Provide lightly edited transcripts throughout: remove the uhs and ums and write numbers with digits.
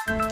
Seperti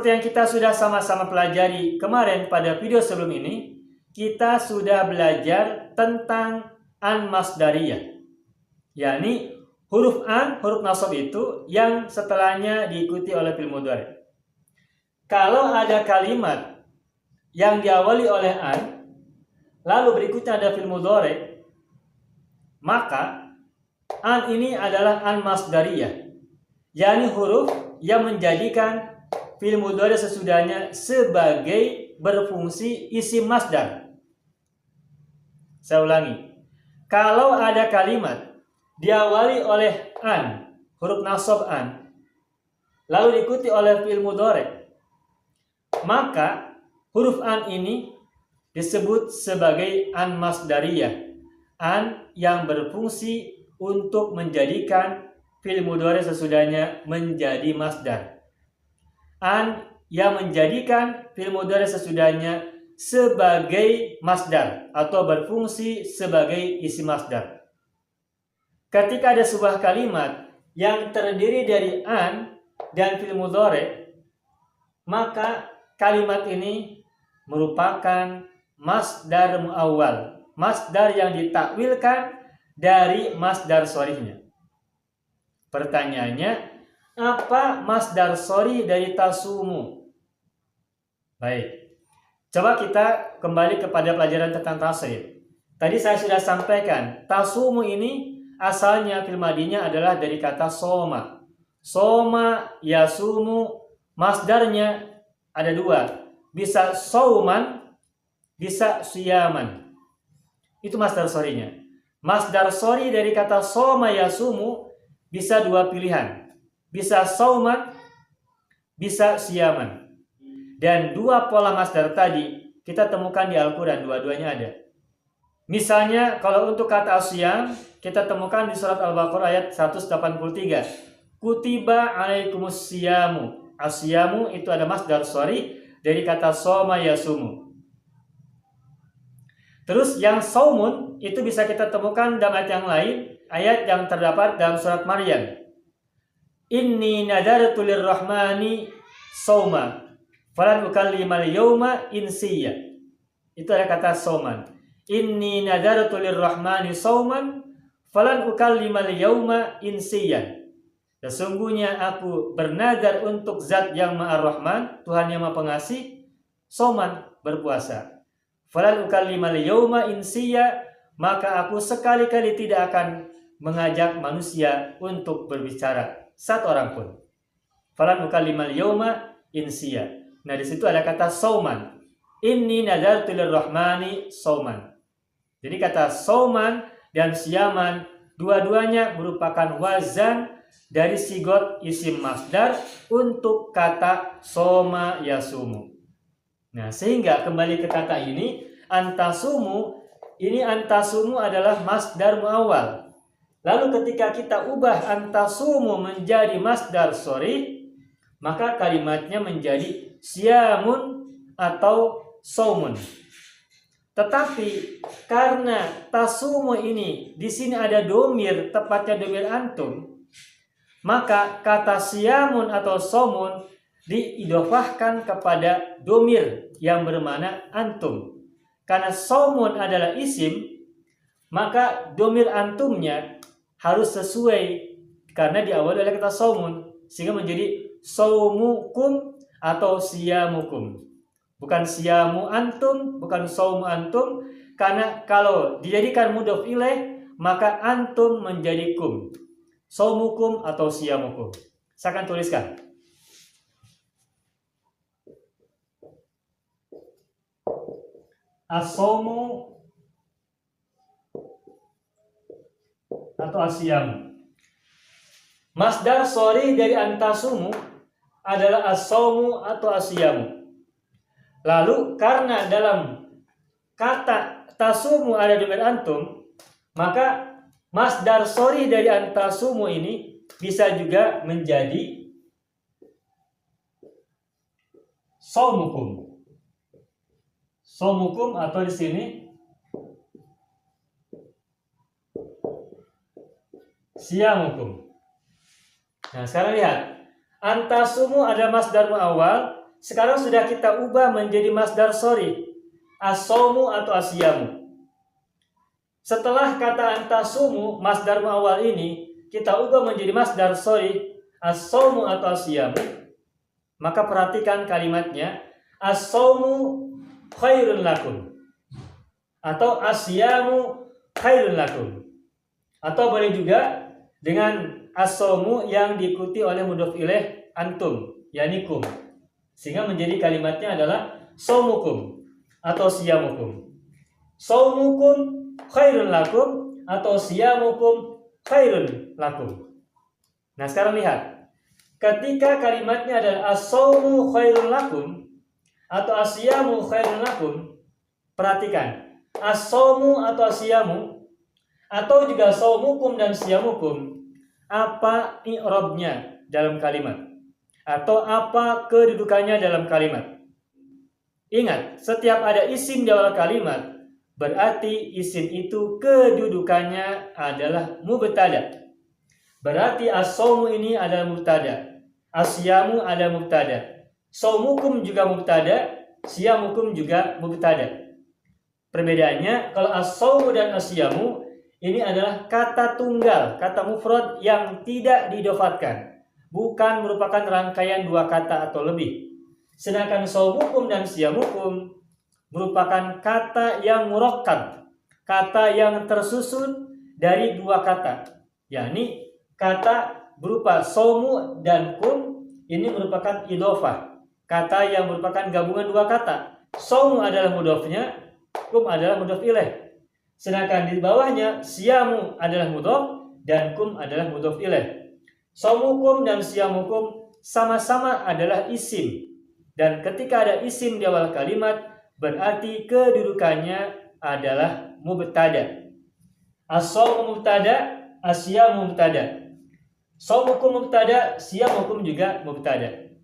yang kita sudah sama-sama pelajari kemarin pada video sebelum ini, kita sudah belajar tentang an masdariyah. Yakni huruf an, huruf nasab itu yang setelahnya diikuti oleh fi'il mudhari'. Kalau ada kalimat yang diawali oleh an, lalu berikutnya ada fi'il mudhari', maka an ini adalah an masdariyah. Yakni huruf yang menjadikan fi'il mudhari' sesudahnya sebagai berfungsi isim masdar. Saya ulangi. Kalau ada kalimat diawali oleh an, huruf nasab an, lalu diikuti oleh fi'il mudhari', maka huruf an ini disebut sebagai an masdariyah. An yang berfungsi untuk menjadikan fi'il mudhari' sesudahnya menjadi masdar. An yang menjadikan fi'il mudhari' sesudahnya sebagai masdar atau berfungsi sebagai isim masdar. Ketika ada sebuah kalimat yang terdiri dari an dan fi'il mudhari', maka kalimat ini merupakan masdar muawwal, masdar yang ditakwilkan dari masdar shorihnya. Pertanyaannya, apa masdar shorih dari tasumu? Baik, coba kita kembali kepada pelajaran tentang tasrif. Tadi saya sudah sampaikan, tasumu ini asalnya fi'il madinya adalah dari kata soma. Soma, yasumu, masdarnya ada dua. Bisa sauman, bisa siyaman. Itu masdar shorihnya. Masdar shorih dari kata soma, yasumu bisa dua pilihan. Bisa sauman, bisa siyaman. Dan dua pola masdar tadi kita temukan di Al-Quran, dua-duanya ada. Misalnya kalau untuk kata asyam, kita temukan di surat Al-Baqarah ayat 183. Kutiba alaikumus siyamu. Asyamu itu ada masdar shorih dari kata soma yasumu. Terus yang saumun itu bisa kita temukan dalam ayat yang lain, ayat yang terdapat dalam surat Maryam. Inni nadartu lirrahmani sauma falan ukallimal yauma insiya. Itu ada kata sauman. Inni nadartu lirrahmani sauman falan ukallimal yauma insiya. Sesungguhnya aku bernadar untuk Zat yang Maha Rahman, Tuhan yang Maha Pengasih, sauman, berpuasa. Falan ukallimal yauma insiya, maka aku sekali-kali tidak akan mengajak manusia untuk berbicara satu orang pun. Falan ukallimal yauma insiya. Nah, di situ ada kata sauman. Inni nadartu lirrahmani sauman. Jadi kata sauman dan siyaman dua-duanya merupakan wazan dari sigot isim masdar untuk kata soma yasumu. Nah, sehingga kembali ke kata ini, antasumu, ini antasumu adalah masdar muawwal. Lalu ketika kita ubah antasumu menjadi masdar shorih, maka kalimatnya menjadi siyamun atau saumun. Tetapi karena tasumu ini di sini ada domir, tepatnya domir antum, maka kata siyamun atau saumun diidofahkan kepada domir yang bermakna antum. Karena saumun adalah isim, maka domir antumnya harus sesuai karena diawali oleh kata saumun, sehingga menjadi saumukum atau siyamukum. Bukan siyamu antum, bukan saumu antum, karena kalau dijadikan mudhof ilaih maka antum menjadi kum. Saumukum atau siyamukum. Saya akan tuliskan. As-saumu atau asyam. Masdar shorih dari antasumu adalah as-saumu atau asyamu. Lalu karena dalam kata tasumu ada domir antum, maka Masdar sori dari antasumu ini bisa juga menjadi saumukum. Saumukum atau di sini siyamukum. Nah, sekarang lihat. Antasumu ada masdar muawwal. Sekarang sudah kita ubah menjadi masdar sori. As-saumu atau asyamu. Setelah kata antasumu, masdar muawwal ini, kita ubah menjadi masdar sori. As-saumu atau asyamu. Maka perhatikan kalimatnya. As-saumu khairun lakum. Atau asyamu khairun lakum. Atau boleh juga dengan as-saumu yang diikuti oleh mudhof ilaih antum, yakni kum. Sehingga menjadi kalimatnya adalah saumukum atau siyamukum. Saumukum khairun lakum atau siyamukum khairun lakum. Nah, sekarang lihat. Ketika kalimatnya adalah as-saumu khairun lakum atau asyamu khairun lakum, perhatikan. As-saumu atau asyamu atau juga saumukum dan siyamukum, apa i'rabnya dalam kalimat atau apa kedudukannya dalam kalimat. Ingat, setiap ada isim di awal kalimat berarti isim itu kedudukannya adalah mubtada. Berarti as-saumu ini adalah mubtada, asyamu adalah mubtada, saumukum juga mubtada, siyamukum juga mubtada. Perbedaannya, kalau as-saumu dan asyamu ini adalah kata tunggal, kata mufrad yang tidak diidofatkan, bukan merupakan rangkaian dua kata atau lebih. Sedangkan saumukum dan siyamukum merupakan kata yang murakkab, kata yang tersusun dari dua kata, yakni kata berupa saumu dan kum ini merupakan idofah, kata yang merupakan gabungan dua kata. Saumu adalah mudhofnya, kum adalah mudhof ilaih. Sedangkan di bawahnya siyamu adalah mudhof dan kum adalah mudhof ilaih. Saumukum dan siyamukum sama-sama adalah isim. Dan ketika ada isim di awal kalimat berarti kedudukannya adalah mubtada. As-saumu mubtada, asyamu mubtada. Saumukum mubtada, siyamukum juga mubtada.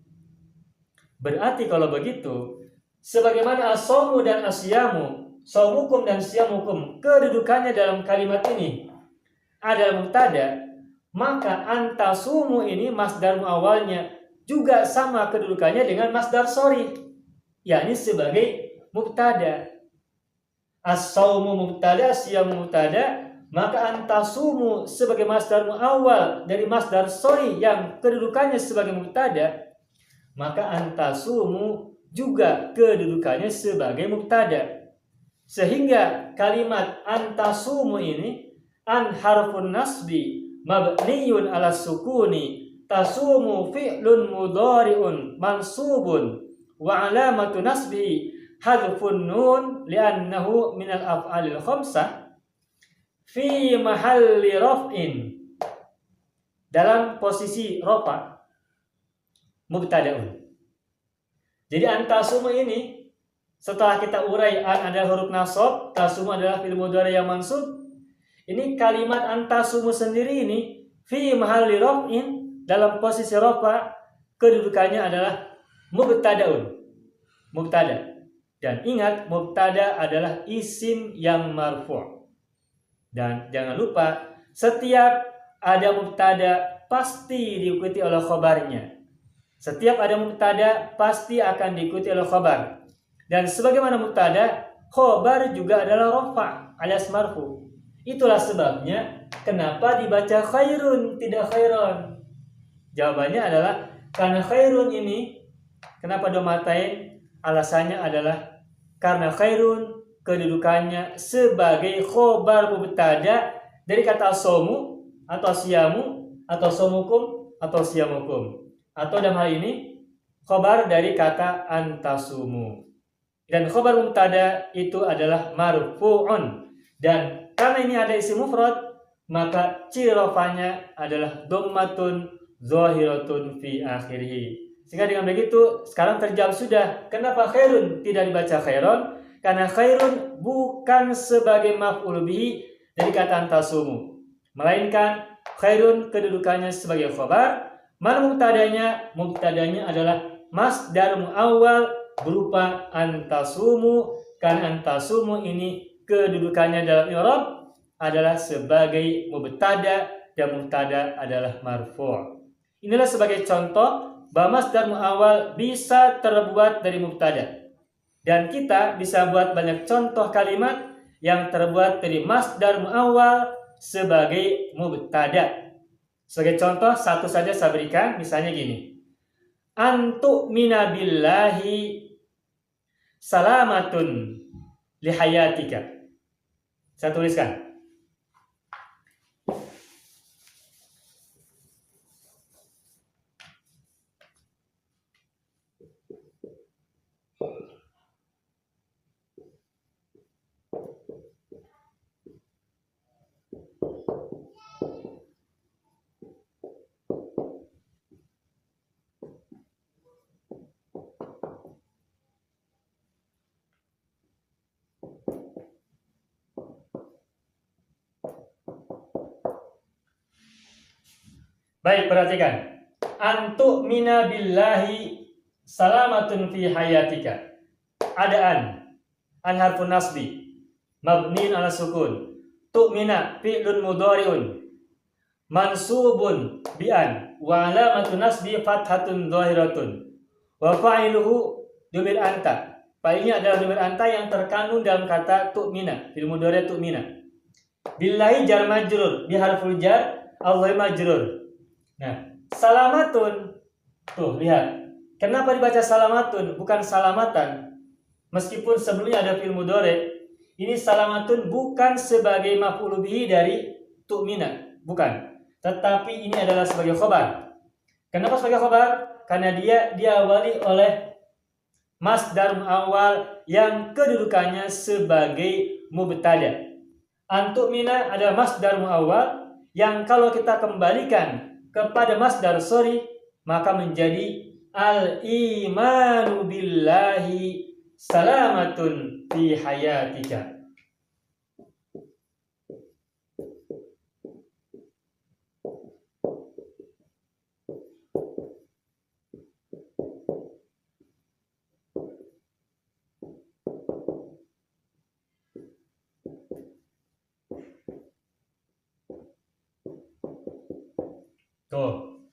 Berarti kalau begitu, sebagaimana as-saumu dan asyamu, saumukum dan siyamukum kedudukannya dalam kalimat ini adalah mubtada, maka antasumu ini masdar muawwalnya juga sama kedudukannya dengan masdar sori, yakni sebagai mubtada. As-saumu mubtada, siyamu mubtada, maka antasumu sebagai masdar muawwal dari masdar sori yang kedudukannya sebagai mubtada, maka antasumu juga kedudukannya sebagai mubtada. Sehingga kalimat antasumu ini an harfun nasbi mabniyun ala sukuni tasumu fi'lun mudhari'un mansubun wa alamatu nasbi hadfun nun li'annahu minal af'alil khamsah fi mahalli raf'in, dalam posisi rafa mubtada'un. Jadi antasumu ini setelah kita urai an adalah huruf nasab, tasumu adalah fi'il mudhari yang mansub. Ini kalimat antasumu sendiri ini fi mahalli raf'in, dalam posisi rafa kedudukannya adalah mubtadaun. Mubtada. Dan ingat, mubtada adalah isim yang marfu'. Dan jangan lupa, setiap ada mubtada pasti diikuti oleh khabarnya. Setiap ada mubtada pasti akan diikuti oleh khabar. Dan sebagaimana mubtada, khabar juga adalah rafa' alias marfu'. Itulah sebabnya kenapa dibaca khairun tidak khairon. Jawabannya adalah karena khairun ini, kenapa domatain? Alasannya adalah karena khairun kedudukannya sebagai khobar mubtada dari kata somu atau siyamu atau somukum atau siyamukum, atau dalam hal ini khobar dari kata antasumu. Dan khobar mubtada itu adalah marfu'un, dan karena ini ada isim mufrad maka cirofanya adalah dhammatun zahiratun fi akhirih. Sehingga dengan begitu sekarang terjawab sudah kenapa khairun tidak dibaca khairon, karena khairun bukan sebagai maf'ul bihi dari kata antasumu. melainkan khairun kedudukannya sebagai khabar. Mana mubtadanya? Mubtadanya adalah masdar muawwal berupa antasumu, karena antasumu ini kedudukannya dalam i'rab adalah sebagai mubtada dan mubtada adalah marfu'. Inilah sebagai contoh bahwa masdar muawwal bisa terbuat dari mubtada. Dan kita bisa buat banyak contoh kalimat yang terbuat dari masdar muawwal sebagai mubtada. Sebagai contoh satu saja saya berikan, misalnya gini. Antu'mina billahi salamatun lihayatika. Saya tuliskan. Baik, perhatikan. Antu'mina billahi salamatun fi hayatika. Ada an harfun nasbi mabniun ala sukun. Tu'mina fi'lun mudhari'un mansubun bi an wa alamatun nasbi fathatun dhahiratun wa fa'iluhu dhamir anta. Fa'ilnya adalah dhamir anta yang terkandung dalam kata tu'mina, fil mudhari' tu'mina. Billahi jar majrur bi harful jar Allah majrur. Nah, salamatun. Tuh, lihat. Kenapa dibaca salamatun bukan salamatan? Meskipun sebelumnya ada fi'il mudhari', ini salamatun bukan sebagai maf'ul bihi dari tu'mina, bukan. Tetapi ini adalah sebagai khabar. Kenapa sebagai khabar? Karena dia diawali oleh masdar muawwal yang kedudukannya sebagai mubtada. Antu'mina adalah masdar muawwal yang kalau kita kembalikan kepada masdar sori maka menjadi al-imanu billahi salamatun fi hayatika. Tuh.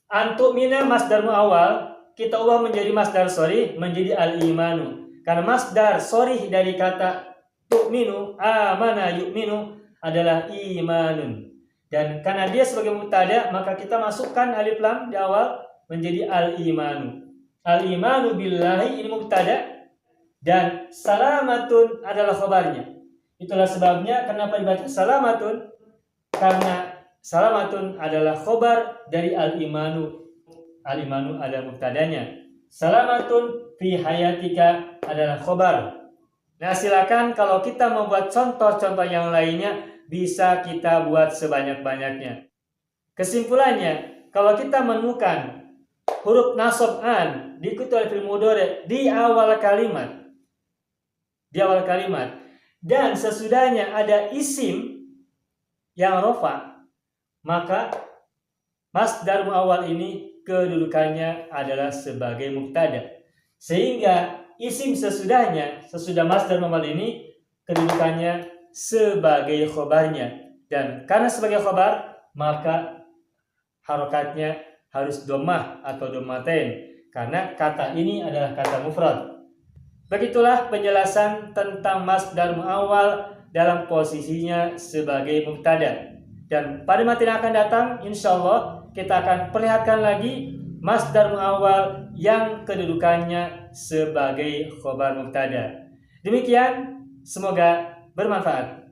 Antu'mina masdar muawwal kita ubah menjadi masdar sori menjadi al-imanu. Karena masdar sori dari kata tu'minu, amana yu'minu adalah imanun. Dan karena dia sebagai mubtada maka kita masukkan alif lam di awal menjadi al-imanu. Al-imanu billahi ini mubtada dan salamatun adalah khabarnya. Itulah sebabnya kenapa dibaca salamatun, karena salamatun adalah khobar dari al-imanu. Al-imanu adalah mubtadanya. Salamatun fi hayatika adalah khobar. Nah, silakan kalau kita membuat contoh-contoh yang lainnya bisa kita buat sebanyak-banyaknya. Kesimpulannya, kalau kita menemukan huruf nasab an diikuti oleh fi'il mudhari di awal kalimat, dan sesudahnya ada isim yang rofa, maka masdar muawwal ini kedudukannya adalah sebagai mubtada. Sehingga isim sesudah masdar muawwal ini kedudukannya sebagai khobarnya. Dan karena sebagai khobar, maka harokatnya harus dhammah atau dhammatain. Karena kata ini adalah kata mufrad. Begitulah penjelasan tentang masdar muawwal dalam posisinya sebagai mubtada. Dan pada materi yang akan datang, insya Allah kita akan perlihatkan lagi masdar muawwal yang kedudukannya sebagai khobar mubtada. Demikian, semoga bermanfaat.